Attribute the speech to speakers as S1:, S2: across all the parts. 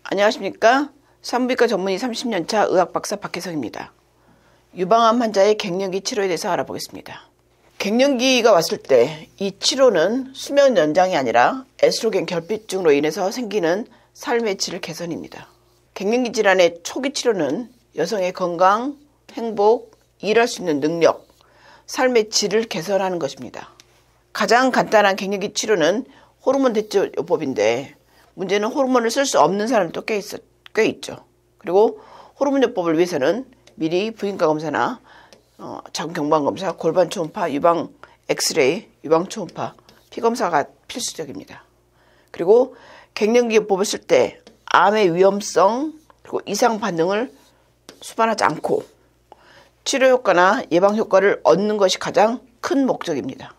S1: 안녕하십니까? 산부인과 전문의 30년차 의학박사 박혜성입니다. 유방암 환자의 갱년기 치료에 대해서 알아보겠습니다. 갱년기가 왔을 때 이 치료는 수면 연장이 아니라 에스트로겐 결핍증으로 인해서 생기는 삶의 질을 개선입니다. 갱년기 질환의 초기 치료는 여성의 건강, 행복, 일할 수 있는 능력, 삶의 질을 개선하는 것입니다. 가장 간단한 갱년기 치료는 호르몬 대처요법인데 문제는 호르몬을 쓸 수 없는 사람도 꽤 있죠. 그리고 호르몬요법을 위해서는 미리 부인과 검사나 자궁 경부암 검사, 골반 초음파, 유방 엑스레이, 유방 초음파, 피 검사가 필수적입니다. 그리고 갱년기요법을 쓸 때 암의 위험성 그리고 이상 반응을 수반하지 않고 치료 효과나 예방 효과를 얻는 것이 가장 큰 목적입니다.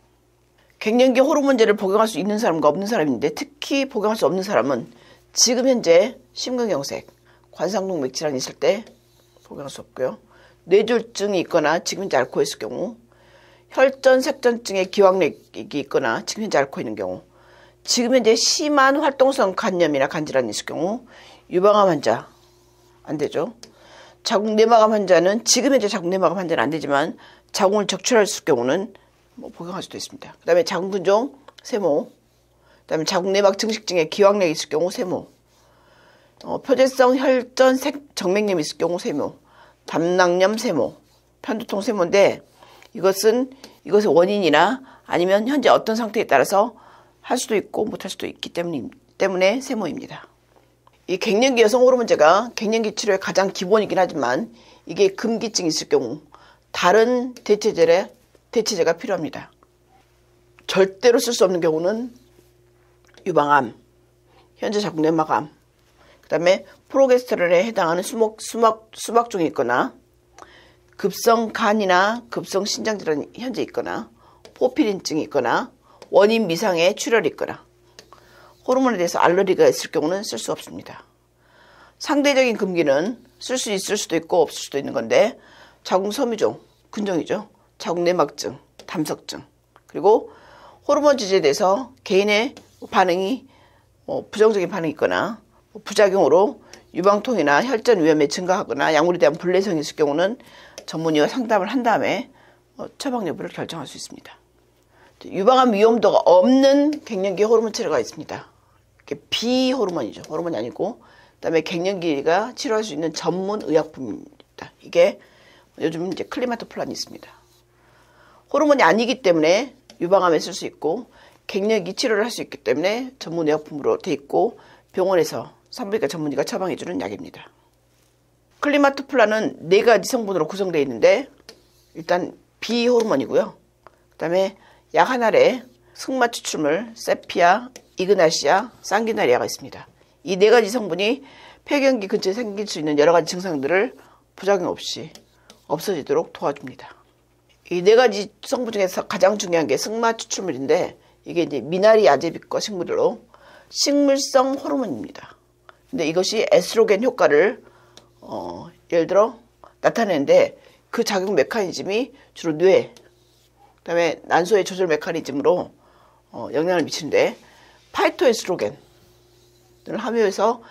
S1: 갱년기 호르몬제를 복용할 수 있는 사람과 없는 사람인데 특히 복용할 수 없는 사람은 지금 현재 심근경색, 관상동맥 질환이 있을 때 복용할 수 없고요. 뇌졸중이 있거나 지금 현재 앓고 있을 경우, 혈전색전증의 기왕맥이 있거나 지금 현재 앓고 있는 경우, 지금 현재 심한 활동성 간염이나 간질환이 있을 경우 유방암 환자 안 되죠. 자궁내막암 환자는 지금 현재 자궁내막암 환자는 안 되지만 자궁을 적출했을 경우는 복용할 수도 있습니다. 그 다음에 자궁근종, 세모, 그 다음에 자궁내막 증식증의 기왕맥이 있을 경우 세모, 표재성 혈전 정맥염이 있을 경우 세모, 담낭염 세모, 편두통 세모인데 이것의 원인이나 아니면 현재 어떤 상태에 따라서 할 수도 있고 못할 수도 있기 때문에 세모입니다. 이 갱년기 여성 호르몬제가 갱년기 치료의 가장 기본이긴 하지만 이게 금기증이 있을 경우 다른 대체제가 필요합니다. 절대로 쓸 수 없는 경우는 유방암, 현재 자궁내막암, 그 다음에 프로게스테론에 해당하는 수막종이 있거나 급성 간이나 급성 신장질환이 현재 있거나 포피린증이 있거나 원인 미상의 출혈이 있거나 호르몬에 대해서 알러지가 있을 경우는 쓸 수 없습니다. 상대적인 금기는 쓸 수 있을 수도 있고 없을 수도 있는 건데 자궁섬유종, 근종이죠. 자궁내막증, 담석증, 그리고 호르몬 지지에 대해서 개인의 반응이 부정적인 반응이 있거나 부작용으로 유방통이나 혈전 위험이 증가하거나 약물에 대한 불내성이 있을 경우는 전문의와 상담을 한 다음에 처방 여부를 결정할 수 있습니다. 유방암 위험도가 없는 갱년기 호르몬 치료가 있습니다. 비호르몬이죠. 호르몬이 아니고 그다음에 갱년기가 치료할 수 있는 전문 의약품입니다. 이게 요즘 이제 클리마토플란이 있습니다. 호르몬이 아니기 때문에 유방암에 쓸 수 있고 갱년기 치료를 할 수 있기 때문에 전문 의약품으로 돼 있고 병원에서 산부인과 전문의가 처방해주는 약입니다. 클리마토플란은 4가지 성분으로 구성되어 있는데 일단 비호르몬이고요. 그 다음에 약 하나에 승마 추출물, 세피아, 이그나시아, 상기나리아가 있습니다. 이 4가지 성분이 폐경기 근처에 생길 수 있는 여러 가지 증상들을 부작용 없이 없어지도록 도와줍니다. 이 4가지 성분 중에서 가장 중요한 게 승마 추출물인데 이게 이제 미나리 아제비과 식물로 식물성 호르몬입니다. 근데 이것이 에스트로겐 효과를 예를 들어 나타내는데 그 작용 메커니즘이 주로 뇌, 그다음에 난소의 조절 메커니즘으로 영향을 미치는데 파이토에스트로겐을 함유해서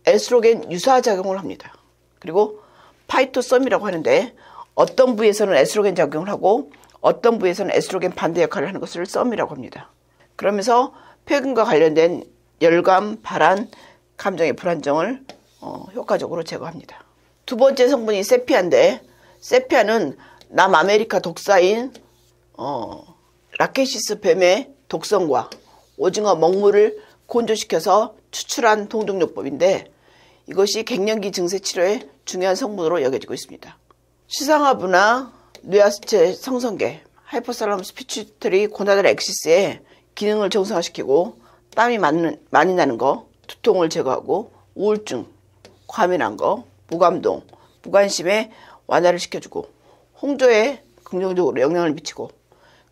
S1: 에스트로겐 유사 작용을 합니다. 그리고 파이토섬이라고 하는데 어떤 부위에서는 에스트로겐 작용을 하고 어떤 부위에서는 에스트로겐 반대 역할을 하는 것을 썸이라고 합니다. 그러면서 폐경과 관련된 열감, 발한, 감정의 불안정을 효과적으로 제거합니다. 두 번째 성분이 세피아인데 세피아는 남아메리카 독사인 라케시스 뱀의 독성과 오징어 먹물을 건조시켜서 추출한 동종요법인데 이것이 갱년기 증세 치료의 중요한 성분으로 여겨지고 있습니다. 시상하부나 뇌하수체 성성계, 하이포살라무스 피튜이터리 고나달 엑시스의 기능을 정상화시키고 땀이 많이 나는 거, 두통을 제거하고 우울증, 과민한 거, 무감동, 무관심에 완화를 시켜주고 홍조에 긍정적으로 영향을 미치고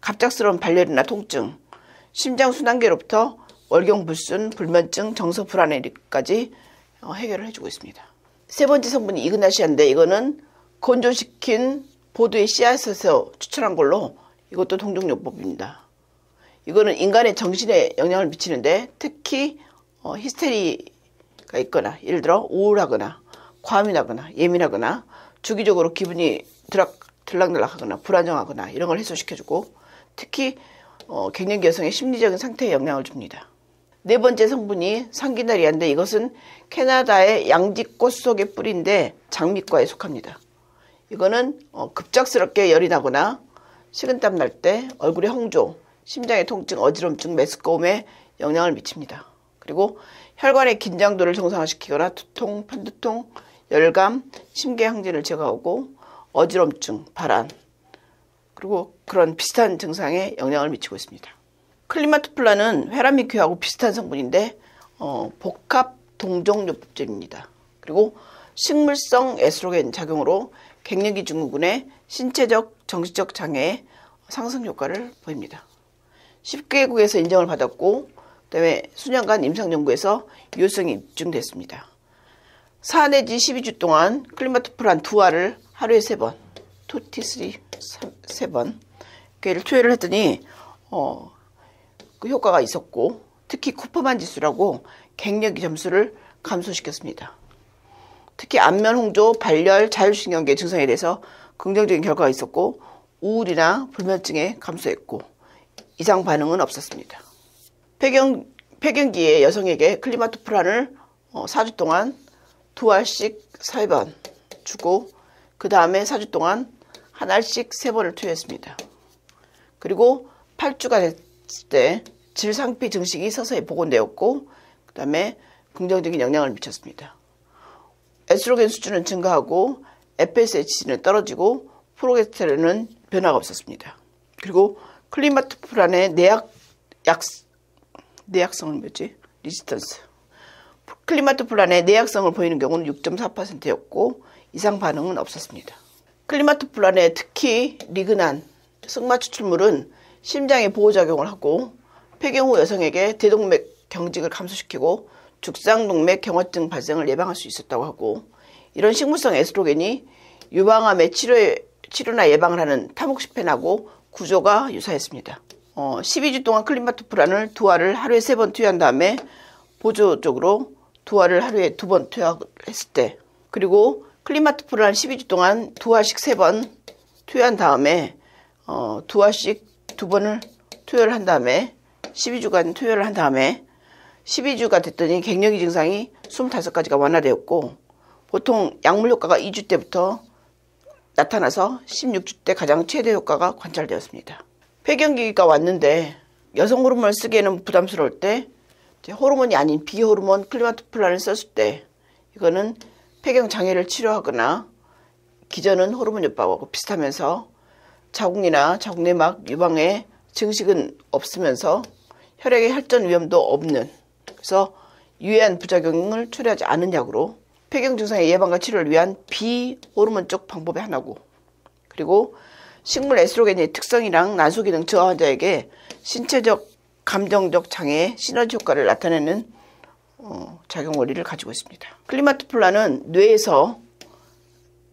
S1: 갑작스러운 발열이나 통증, 심장순환계로부터 월경불순, 불면증, 정서불안까지 해결을 해주고 있습니다. 세 번째 성분이 이그나시아인데 이거는 건조시킨 보드의 씨앗에서 추출한 걸로 이것도 동종요법입니다. 이거는 인간의 정신에 영향을 미치는데 특히 히스테리가 있거나, 예를 들어 우울하거나 과민하거나 예민하거나 주기적으로 기분이 들락날락하거나 불안정하거나 이런 걸 해소시켜주고, 특히 갱년기 여성의 심리적인 상태에 영향을 줍니다. 네 번째 성분이 상기나리아인데, 이것은 캐나다의 양지꽃 속의 뿌리인데 장미과에 속합니다. 이거는 급작스럽게 열이 나거나 식은땀 날 때 얼굴에 홍조, 심장의 통증, 어지럼증, 메스꺼움에 영향을 미칩니다. 그리고 혈관의 긴장도를 정상화시키거나 두통, 편두통, 열감, 심계항진을 제거하고 어지럼증, 발한, 그리고 그런 비슷한 증상에 영향을 미치고 있습니다. 클리마토플라는 회람미큐하고 비슷한 성분인데 복합 동종요법제입니다. 그리고 식물성 에스트로겐 작용으로 갱년기 증후군의 신체적, 정신적 장애에 상승 효과를 보입니다. 10개국에서 인정을 받았고, 그다음에 수년간 임상연구에서 유효성이 입증됐습니다. 4 내지 12주 동안 클리마토플란 2알을 하루에 3번, 2T3 3번 걔를 투여를 했더니 그 효과가 있었고, 특히 쿠퍼만 지수라고 갱년기 점수를 감소시켰습니다. 특히 안면 홍조, 발열, 자율신경계 증상에 대해서 긍정적인 결과가 있었고, 우울이나 불면증에 감소했고 이상 반응은 없었습니다. 폐경기의 여성에게 클리마토프란을 4주 동안 2알씩 3번 주고, 그 다음에 4주 동안 1알씩 3번을 투여했습니다. 그리고 8주가 됐을 때 질상피 증식이 서서히 복원되었고, 그 다음에 긍정적인 영향을 미쳤습니다. 에스트로겐 수준은 증가하고 FSH는 떨어지고 프로게스테론은 변화가 없었습니다. 그리고 클리마토프란의 내약성은 뭐지? 리지스턴스. 클리마토프란의 내약성을 보이는 경우는 6.4%였고 이상 반응은 없었습니다. 클리마토프란의 특히 리그난, 승마 추출물은 심장에 보호작용을 하고 폐경 후 여성에게 대동맥 경직을 감소시키고 죽상동맥 경화증 발생을 예방할 수 있었다고 하고, 이런 식물성 에스트로겐이 유방암의 치료나 예방을 하는 타목시펜하고 구조가 유사했습니다. 12주 동안 클리마토프란을 2알을 하루에 3번 투여한 다음에 보조적으로 2알을 하루에 2번 투여했을 때, 그리고 클리마토프란 12주 동안 2알씩 3번 투여한 다음에 2알씩 2번을 투여를 한 다음에 12주간 투여를 한 다음에 12주가 됐더니 갱년기 증상이 25가지가 완화되었고, 보통 약물 효과가 2주 때부터 나타나서 16주 때 가장 최대 효과가 관찰되었습니다. 폐경기가 왔는데 여성 호르몬을 쓰기에는 부담스러울 때 호르몬이 아닌 비호르몬 클리마토플란을 썼을 때, 이거는 폐경 장애를 치료하거나 기전은 호르몬 요법하고 비슷하면서 자궁이나 자궁내막 유방에 증식은 없으면서 혈액의 혈전 위험도 없는, 그래서 유해한 부작용을 초래하지 않은 약으로 폐경 증상의 예방과 치료를 위한 비호르몬적 방법의 하나고, 그리고 식물 에스트로겐의 특성이랑 난소기능 저하 환자에게 신체적, 감정적 장애의 시너지 효과를 나타내는 작용 원리를 가지고 있습니다. 클리마토플란은 뇌에서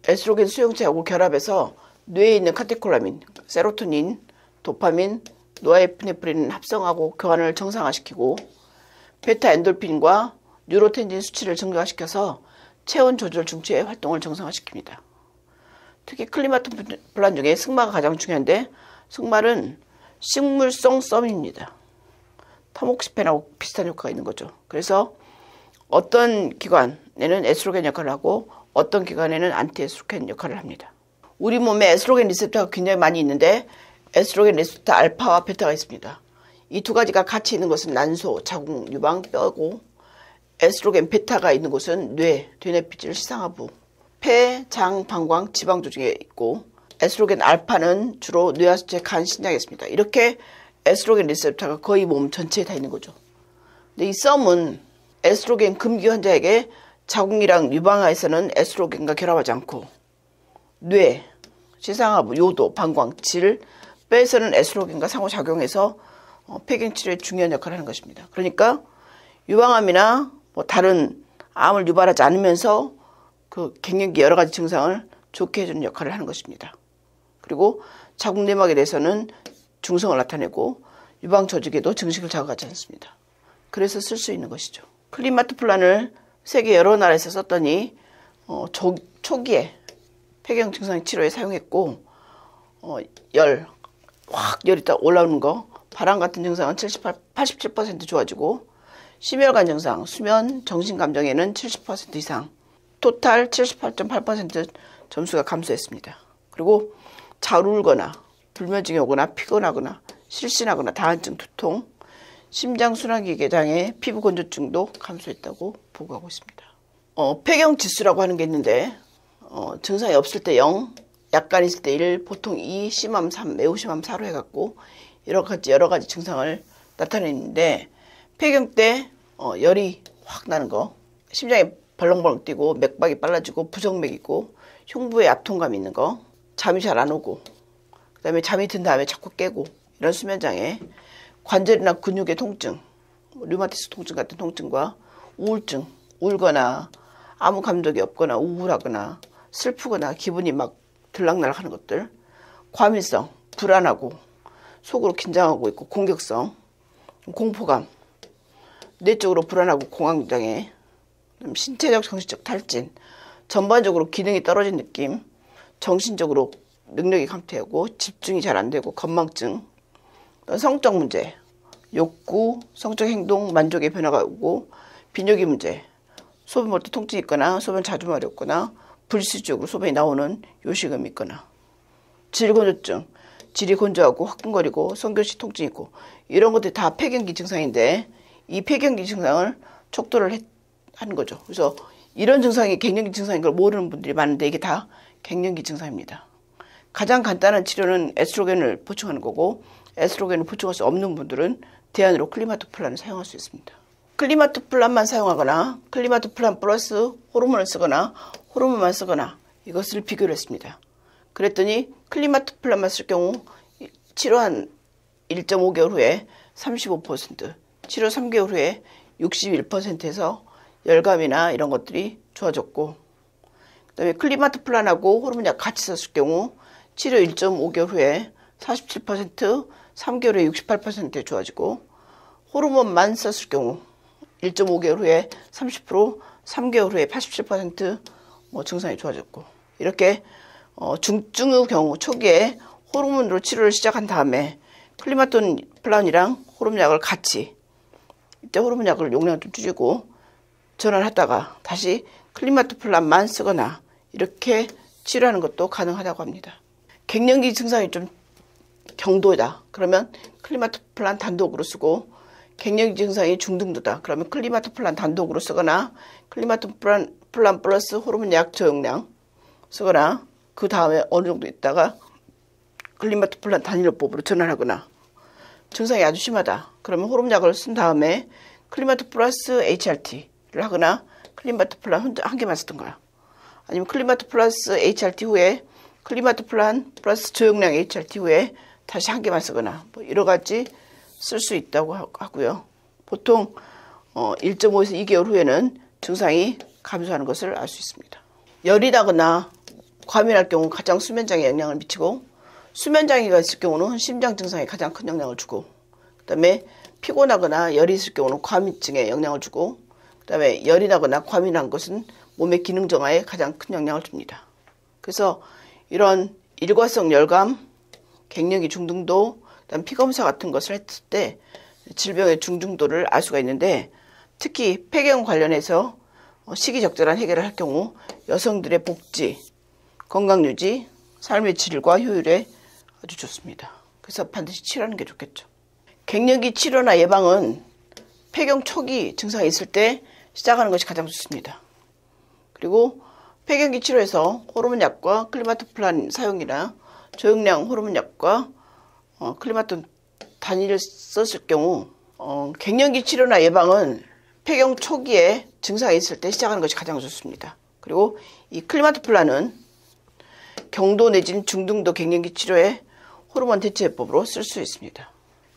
S1: 에스트로겐 수용체하고 결합해서 뇌에 있는 카테콜라민, 세로토닌, 도파민, 노아에피네프린을 합성하고 교환을 정상화시키고 베타 엔돌핀과 뉴로텐진 수치를 증가시켜서 체온 조절 중추의 활동을 정상화시킵니다. 특히 클리마토플란 중에 승마가 가장 중요한데, 승마는 식물성 썸입니다. 타목시펜하고 비슷한 효과가 있는 거죠. 그래서 어떤 기관에는 에스트로겐 역할을 하고 어떤 기관에는 안티에스트로겐 역할을 합니다. 우리 몸에 에스트로겐 리셉터가 굉장히 많이 있는데 에스트로겐 리셉터 알파와 베타가 있습니다. 이 두 가지가 같이 있는 것은 난소, 자궁, 유방, 뼈고, 에스트로겐 베타가 있는 곳은 뇌, 되뇌피질, 시상하부, 폐, 장, 방광, 지방 조직에 있고, 에스트로겐 알파는 주로 뇌하수체, 간, 신장에 있습니다. 이렇게 에스트로겐 리셉터가 거의 몸 전체에 다 있는 거죠. 근데 이 썸은 에스트로겐 금기 환자에게 자궁이랑 유방하에서는 에스트로겐과 결합하지 않고, 뇌, 시상하부, 요도, 방광, 질, 뼈에서는 에스트로겐과 상호작용해서 폐경 치료에 중요한 역할을 하는 것입니다. 그러니까 유방암이나 다른 암을 유발하지 않으면서 그 갱년기 여러 가지 증상을 좋게 해주는 역할을 하는 것입니다. 그리고 자궁 내막에 대해서는 중성을 나타내고 유방 조직에도 증식을 자극하지 않습니다. 그래서 쓸 수 있는 것이죠. 클리마토플란을 세계 여러 나라에서 썼더니 초기에 폐경 증상 치료에 사용했고 열이 딱 올라오는 거, 발한 같은 증상은 87% 좋아지고 심혈관 증상, 수면, 정신감정에는 70% 이상, 토탈 78.8% 점수가 감소했습니다. 그리고 잘 울거나 불면증이 오거나 피곤하거나 실신하거나 다한증, 두통, 심장순환기계 장애, 피부 건조증도 감소했다고 보고하고 있습니다. 폐경 지수라고 하는 게 있는데 증상이 없을 때 0, 약간 있을 때 1, 보통 2, 심하면 3, 매우 심하면 4로 해갖고 여러 가지 증상을 나타내는데 폐경 때 열이 확 나는 거, 심장이 벌렁벌렁 뛰고 맥박이 빨라지고 부정맥 있고 흉부에 아통감 있는 거, 잠이 잘 안 오고 그 다음에 잠이 든 다음에 자꾸 깨고 이런 수면장애, 관절이나 근육의 통증, 류마티스 통증 같은 통증과 우울증, 울거나 아무 감정이 없거나 우울하거나 슬프거나 기분이 막 들락날락 하는 것들, 과민성, 불안하고 속으로 긴장하고 있고 공격성, 공포감, 내적으로 불안하고 공황장애, 신체적 정신적 탈진, 전반적으로 기능이 떨어진 느낌, 정신적으로 능력이 감퇴하고 집중이 잘 안 되고 건망증, 성적 문제, 욕구, 성적 행동, 만족의 변화가 오고 비뇨기 문제, 소변 볼 때 통증이 있거나 소변 자주 마렵거나 불시적으로 소변이 나오는 요실금이 있거나 질건조증, 질이 건조하고 화끈거리고 성교시 통증이 있고 이런 것들이 다 폐경기 증상인데 이 폐경기 증상을 척도를 하는 거죠. 그래서 이런 증상이 갱년기 증상인 걸 모르는 분들이 많은데 이게 다 갱년기 증상입니다. 가장 간단한 치료는 에스트로겐을 보충하는 거고 에스트로겐을 보충할 수 없는 분들은 대안으로 클리마토플란을 사용할 수 있습니다. 클리마토플란만 사용하거나 클리마토플란 플러스 호르몬을 쓰거나 호르몬만 쓰거나 이것을 비교를 했습니다. 그랬더니 클리마토플란만 쓸 경우 치료 한 1.5개월 후에 35%, 치료 3개월 후에 61%에서 열감이나 이런 것들이 좋아졌고 그 다음에 클리마토플란하고 호르몬약 같이 썼을 경우 치료 1.5개월 후에 47%, 3개월 후에 68% 좋아지고 호르몬만 썼을 경우 1.5개월 후에 30%, 3개월 후에 87% 증상이 좋아졌고 이렇게 중증의 경우 초기에 호르몬으로 치료를 시작한 다음에 클리마토플란이랑 호르몬약을 같이 이때 호르몬약을 용량 좀 줄이고 전환하다가 다시 클리마토플란만 쓰거나 이렇게 치료하는 것도 가능하다고 합니다. 갱년기 증상이 좀 경도다. 그러면 클리마토플란 단독으로 쓰고 갱년기 증상이 중등도다. 그러면 클리마토플란 단독으로 쓰거나 클리마토플란 플러스 호르몬약 저용량 쓰거나 그 다음에 어느 정도 있다가 클리마토플란 단일요법으로 전환하거나 증상이 아주 심하다. 그러면 호르몬약을 쓴 다음에 클리마토 플러스 HRT를 하거나 클리마토플란 혼자 한 개만 쓰던 거야. 아니면 클리마토 플러스 HRT 후에 클리마토플란 플러스 저용량 HRT 후에 다시 한 개만 쓰거나 여러 가지 쓸 수 있다고 하고요. 보통 1.5에서 2개월 후에는 증상이 감소하는 것을 알 수 있습니다. 열이 나거나 과민할 경우 가장 수면장애에 영향을 미치고 수면장애가 있을 경우는 심장 증상에 가장 큰 영향을 주고 그 다음에 피곤하거나 열이 있을 경우는 과민증에 영향을 주고 그 다음에 열이 나거나 과민한 것은 몸의 기능 정화에 가장 큰 영향을 줍니다. 그래서 이런 일과성 열감, 갱년기 중등도, 그다음 피검사 같은 것을 했을 때 질병의 중증도를 알 수가 있는데 특히 폐경 관련해서 시기적절한 해결을 할 경우 여성들의 복지, 건강유지, 삶의 질과 효율에 아주 좋습니다. 그래서 반드시 치료하는 게 좋겠죠. 갱년기 치료나 예방은 폐경 초기 증상이 있을 때 시작하는 것이 가장 좋습니다. 그리고 폐경기 치료에서 호르몬약과 클리마토플란 사용이나 저용량 호르몬약과 클리마토 단위를 썼을 경우 갱년기 치료나 예방은 폐경 초기에 증상이 있을 때 시작하는 것이 가장 좋습니다. 그리고 이 클리마토플란은 경도 내지는 중등도 갱년기 치료에 호르몬 대체법으로 쓸 수 있습니다.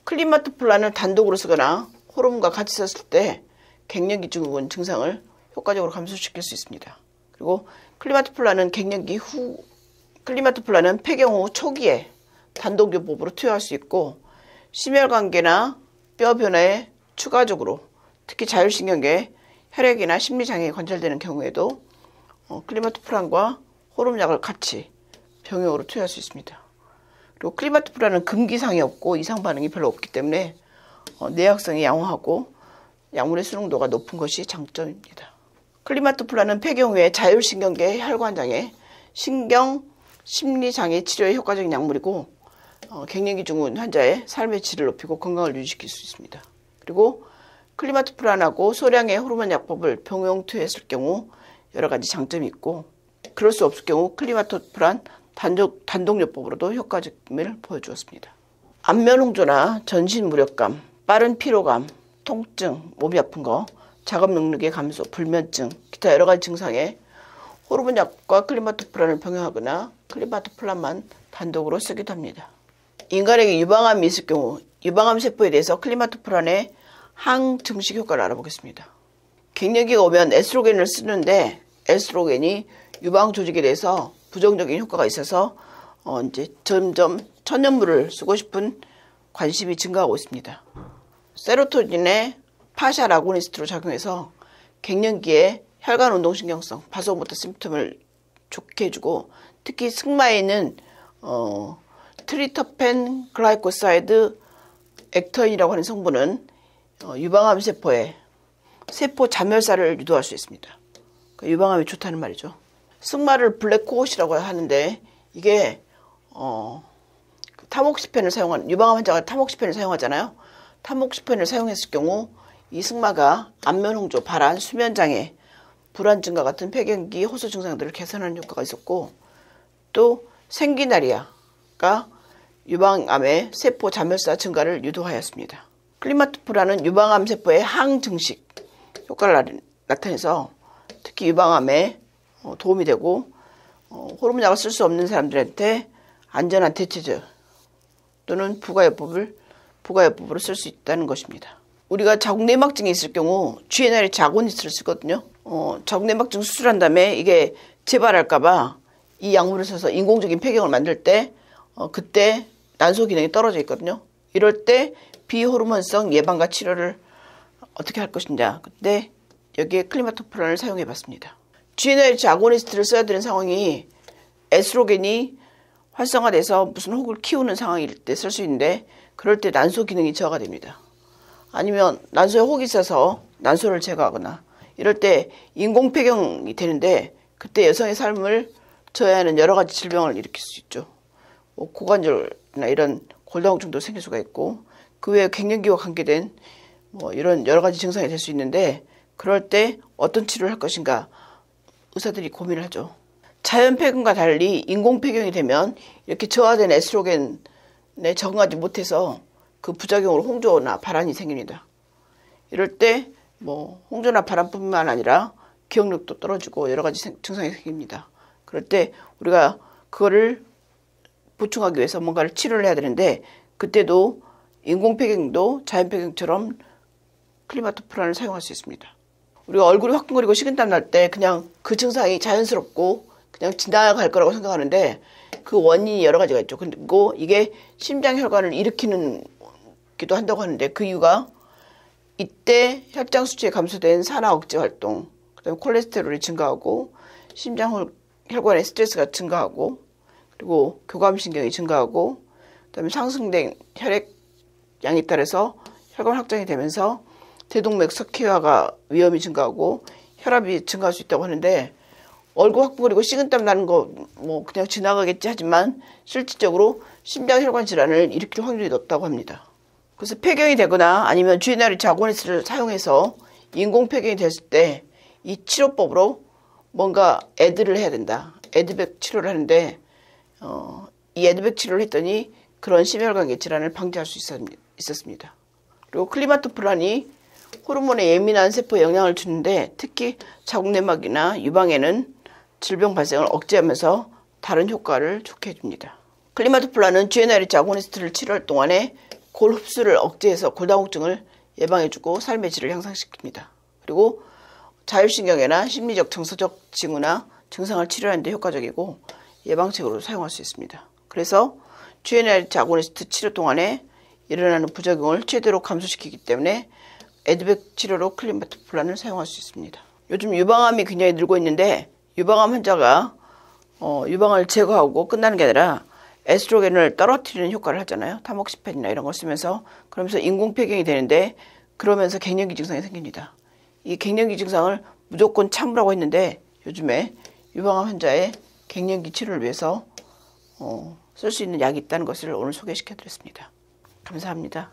S1: 클리마토플란을 단독으로 쓰거나 호르몬과 같이 썼을 때 갱년기 증후군 증상을 효과적으로 감소시킬 수 있습니다. 그리고 클리마토플란은 폐경 후 초기에 단독요법으로 투여할 수 있고 심혈관계나 뼈 변화에 추가적으로 특히 자율신경계 혈액이나 심리장애가 관찰되는 경우에도 클리마토프란과 호르몬약을 같이 병용으로 투여할 수 있습니다. 그리고 클리마토프란은 금기사항이 없고 이상 반응이 별로 없기 때문에 내약성이 양호하고 약물의 수능도가 높은 것이 장점입니다. 클리마토프란은 폐경 후에 자율신경계 혈관장애, 신경, 심리장애 치료에 효과적인 약물이고 갱년기 증후군 환자의 삶의 질을 높이고 건강을 유지시킬 수 있습니다. 그리고 클리마토프란하고 소량의 호르몬 약법을 병용 투여했을 경우 여러 가지 장점이 있고 그럴 수 없을 경우 클리마토프란 단독요법으로도 효과적임을 보여주었습니다. 안면홍조나 전신 무력감, 빠른 피로감, 통증, 몸이 아픈 거, 작업 능력의 감소, 불면증, 기타 여러 가지 증상에 호르몬약과 클리마토프란을 병용하거나 클리마토프란만 단독으로 쓰기도 합니다. 인간에게 유방암이 있을 경우 유방암 세포에 대해서 클리마토프란의 항증식 효과를 알아보겠습니다. 갱년기가 오면 에스트로겐을 쓰는데 에스트로겐이 유방 조직에 대해서 부정적인 효과가 있어서 이제 점점 천연물을 쓰고 싶은 관심이 증가하고 있습니다. 세로토닌의 파샬 아고니스트로 작용해서 갱년기에 혈관 운동신경성, 바소모터 심пт을 좋게 해주고 특히 승마에 있는 트리터펜 글라이코사이드 액터인이라고 하는 성분은 유방암 세포의 세포 자멸사를 유도할 수 있습니다. 그러니까 유방암이 좋다는 말이죠. 승마를 블랙코옷이라고 하는데 이게 타목시펜을 사용한 유방암 환자가 타목시펜을 사용하잖아요. 타목시펜을 사용했을 경우 이 승마가 안면홍조, 발한, 수면장애, 불안 증가 같은 폐경기 호소 증상들을 개선하는 효과가 있었고 또 생기나리아가 유방암의 세포 자멸사 증가를 유도하였습니다. 클리마토프란은 유방암 세포의 항증식 효과를 나타내서 특히 유방암에 도움이 되고 호르몬약을 쓸 수 없는 사람들한테 안전한 대체제 또는 부가요법으로 쓸 수 있다는 것입니다. 우리가 자궁내막증이 있을 경우 GnRH 아고니스트를 쓰거든요. 자궁내막증 수술한 다음에 이게 재발할까봐 이 약물을 써서 인공적인 폐경을 만들 때 그때 난소 기능이 떨어져 있거든요. 이럴 때 비호르몬성 예방과 치료를 어떻게 할 것인가. 그때 여기에 클리마토프란을 사용해 봤습니다. GnRH 아고니스트를 써야 되는 상황이 에스트로겐이 활성화돼서 무슨 혹을 키우는 상황일 때 쓸 수 있는데 그럴 때 난소 기능이 저하가 됩니다. 아니면 난소에 혹이 있어서 난소를 제거하거나 이럴 때 인공폐경이 되는데 그때 여성의 삶을 저해하는 여러 가지 질병을 일으킬 수 있죠. 고관절이나 이런 골다공증도 생길 수가 있고 그 외에 갱년기와 관계된 이런 여러 가지 증상이 될 수 있는데 그럴 때 어떤 치료를 할 것인가 의사들이 고민을 하죠. 자연폐경과 달리 인공폐경이 되면 이렇게 저하된 에스트로겐에 적응하지 못해서 그 부작용으로 홍조나 발한이 생깁니다. 이럴 때 홍조나 발한뿐만 아니라 기억력도 떨어지고 여러 가지 증상이 생깁니다. 그럴 때 우리가 그거를 보충하기 위해서 뭔가를 치료를 해야 되는데 그때도 인공폐경도 자연폐경처럼 클리마토프란을 사용할 수 있습니다. 우리가 얼굴이 화끈거리고 식은땀 날 때 그냥 그 증상이 자연스럽고 그냥 지나갈 거라고 생각하는데 그 원인이 여러 가지가 있죠. 그리고 이게 심장혈관을 일으키는 기도 한다고 하는데 그 이유가 이때 혈장 수치에 감소된 산화 억제 활동, 그다음에 콜레스테롤이 증가하고 심장혈관의 스트레스가 증가하고 그리고 교감신경이 증가하고 그다음에 상승된 혈액량에 따라서 혈관 확장이 되면서 대동맥 석회화가 위험이 증가하고 혈압이 증가할 수 있다고 하는데 얼굴 화끈거리고 식은땀 나는 거 그냥 지나가겠지 하지만 실질적으로 심장혈관 질환을 일으킬 확률이 높다고 합니다. 그래서 폐경이 되거나 아니면 GnRH 아고니스트를 사용해서 인공폐경이 됐을 때 이 치료법으로 뭔가 애드를 해야 된다. 애드백 치료를 하는데 이 애드백 치료를 했더니 그런 심혈관계 질환을 방지할 수 있었습니다. 그리고 클리마토프란이 호르몬에 예민한 세포에 영향을 주는데 특히 자궁내막이나 유방에는 질병 발생을 억제하면서 다른 효과를 좋게 해줍니다. 클리마토프란은 GnRH 아고니스트를 치료할 동안에 골 흡수를 억제해서 골다공증을 예방해주고 삶의 질을 향상시킵니다. 그리고 자율신경계나 심리적 정서적 징후나 증상을 치료하는 데 효과적이고 예방책으로 사용할 수 있습니다. 그래서 GnRH 아고니스트 치료 동안에 일어나는 부작용을 최대로 감소시키기 때문에 에드백 치료로 클린바트플란을 사용할 수 있습니다. 요즘 유방암이 굉장히 늘고 있는데 유방암 환자가 유방을 제거하고 끝나는 게 아니라 에스트로겐을 떨어뜨리는 효과를 하잖아요. 타목시펜이나 이런 걸 쓰면서. 그러면서 인공폐경이 되는데 그러면서 갱년기 증상이 생깁니다. 이 갱년기 증상을 무조건 참으라고 했는데 요즘에 유방암 환자의 갱년기 치료를 위해서 쓸 수 있는 약이 있다는 것을 오늘 소개시켜 드렸습니다. 감사합니다.